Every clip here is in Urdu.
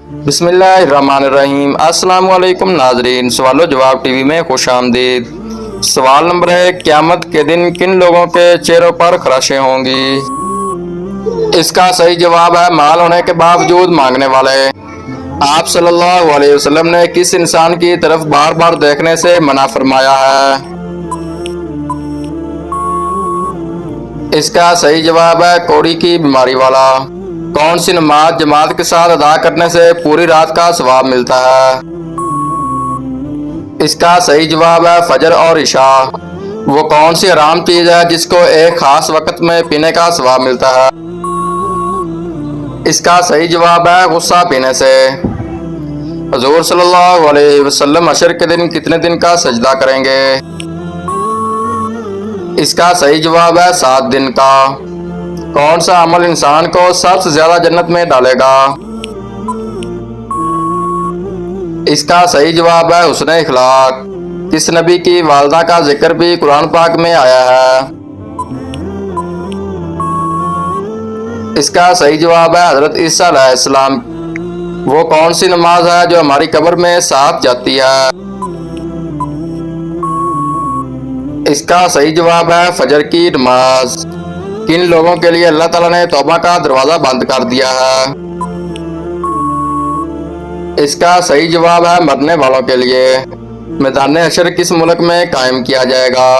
بسم اللہ الرحمن الرحیم۔ السلام علیکم ناظرین، سوال و جواب ٹی وی میں خوش آمدید۔ سوال نمبر ہے، قیامت کے دن کن لوگوں کے چہروں پر خراشیں ہوں گی؟ اس کا صحیح جواب ہے مال ہونے کے باوجود مانگنے والے۔ آپ صلی اللہ علیہ وسلم نے کس انسان کی طرف بار بار دیکھنے سے منع فرمایا ہے؟ اس کا صحیح جواب ہے کوڑی کی بیماری والا۔ کون سی نماز جماعت کے ساتھ ادا کرنے سے پوری رات کا ثواب ملتا ہے؟ اس کا صحیح جواب ہے فجر اور عشاء۔ وہ کون سی حرام چیز ہے جس کو ایک خاص وقت میں پینے کا ثواب ملتا ہے؟ اس کا صحیح جواب ہے غصہ پینے سے۔ حضور صلی اللہ علیہ وسلم عشر کے دن کتنے دن کا سجدہ کریں گے؟ اس کا صحیح جواب ہے 7 دن کا۔ کون سا عمل انسان کو سب سے زیادہ جنت میں ڈالے گا؟ اس کا صحیح جواب ہے حسن اخلاق۔ کس نبی کی والدہ کا ذکر بھی قرآن پاک میں آیا ہے؟ اس کا صحیح جواب ہے حضرت عیسیٰ علیہ السلام۔ وہ کون سی نماز ہے جو ہماری قبر میں ساتھ جاتی ہے؟ اس کا صحیح جواب ہے فجر کی نماز۔ کن لوگوں کے لیے اللہ تعالیٰ نے توبہ کا دروازہ بند کر دیا ہے؟ اس کا صحیح جواب ہے مرنے والوں کے لیے۔ میدان حشر کس ملک میں قائم کیا جائے گا؟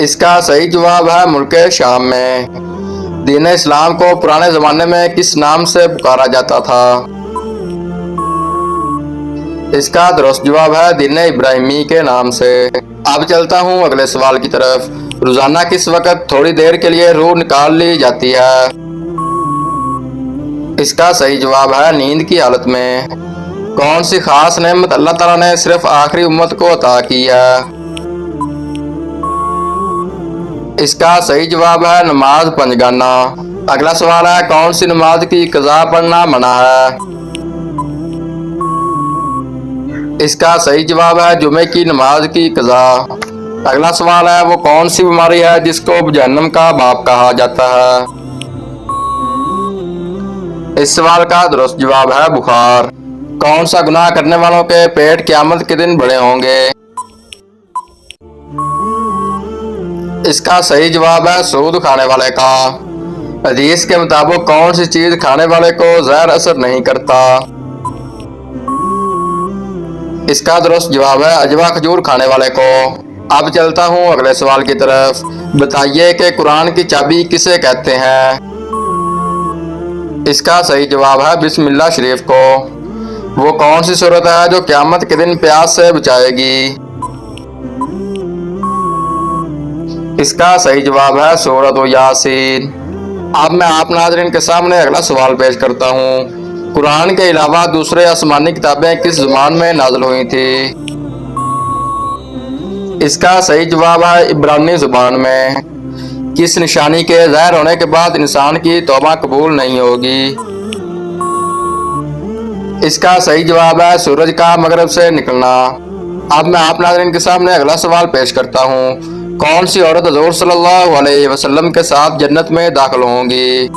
اس کا صحیح جواب ہے ملک شام میں۔ دین اسلام کو پرانے زمانے میں کس نام سے پکارا جاتا تھا؟ اس کا درست جواب ہے دین ابراہیمی کے نام سے۔ اب چلتا ہوں اگلے سوال کی طرف۔ روزانہ کس وقت تھوڑی دیر کے لیے روح نکال لی جاتی ہے؟ اس کا صحیح جواب ہے نیند کی حالت میں۔ کون سی خاص نعمت اللہ تعالیٰ نے صرف آخری امت کو عطا کی ہے؟ اس کا صحیح جواب ہے نماز پنجگانہ۔ اگلا سوال ہے کون سی نماز کی قضا پڑھنا منع ہے؟ اس کا صحیح جواب ہے جمعے کی نماز کی قضا۔ اگلا سوال ہے وہ کون سی بیماری ہے جس کو جہنم کا باپ کہا جاتا ہے؟ اس سوال کا درست جواب ہے بخار۔ کون سا گناہ کرنے والوں کے پیٹ قیامت کے دن بڑے ہوں گے؟ اس کا صحیح جواب ہے سود کھانے والے کا۔ حدیث کے مطابق کون سی چیز کھانے والے کو زہر اثر نہیں کرتا؟ اس کا درست جواب ہے اجوا کھجور کھانے والے کو۔ اب چلتا ہوں اگلے سوال کی طرف۔ بتائیے کہ قرآن کی چابی کسے کہتے ہیں؟ اس کا صحیح جواب ہے بسم اللہ شریف کو۔ وہ کون سی صورت ہے جو قیامت کے دن پیاس سے بچائے گی؟ اس کا صحیح جواب ہے سورۃ یاسین۔ اب میں آپ ناظرین کے سامنے اگلا سوال پیش کرتا ہوں۔ قرآن کے علاوہ دوسرے آسمانی کتابیں کس زبان میں نازل ہوئی تھی؟ اس کا صحیح جواب ہے عبرانی زبان میں۔ کس نشانی کے ظاہر ہونے کے بعد انسان کی توبہ قبول نہیں ہوگی؟ اس کا صحیح جواب ہے سورج کا مغرب سے نکلنا۔ اب میں آپ ناظرین کے سامنے اگلا سوال پیش کرتا ہوں۔ کون سی عورت حضور صلی اللہ علیہ وسلم کے ساتھ جنت میں داخل ہوں گی؟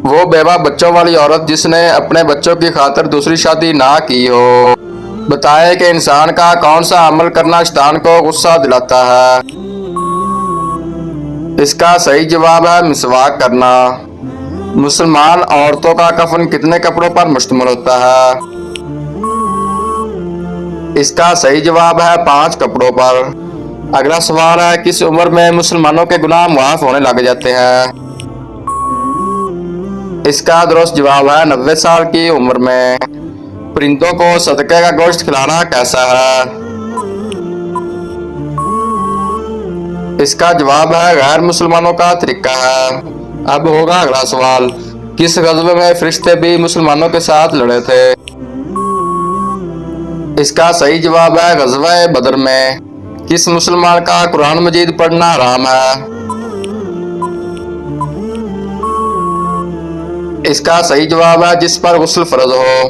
وہ بیوہ بچوں والی عورت جس نے اپنے بچوں کی خاطر دوسری شادی نہ کی ہو۔ بتائے کہ انسان کا کون سا عمل کرنا شیطان کو غصہ دلاتا ہے؟ اس کا صحیح جواب ہے مسواک کرنا۔ مسلمان عورتوں کا کفن کتنے کپڑوں پر مشتمل ہوتا ہے؟ اس کا صحیح جواب ہے 5 کپڑوں پر۔ اگلا سوال ہے کس عمر میں مسلمانوں کے گناہ معاف ہونے لگ جاتے ہیں؟ اس کا درست جواب ہے 90 سال کی عمر میں۔ پرندوں کو صدقے کا گوشت کھلانا کیسا ہے؟ اس کا جواب ہے غیر مسلمانوں کا طریقہ ہے۔ اب ہوگا اگلا سوال۔ کس غزوے میں فرشتے بھی مسلمانوں کے ساتھ لڑے تھے؟ اس کا صحیح جواب ہے غزوہ بدر میں۔ کس مسلمان کا قرآن مجید پڑھنا حرام ہے؟ اس کا صحیح جواب ہے جس پر غسل فرض ہو۔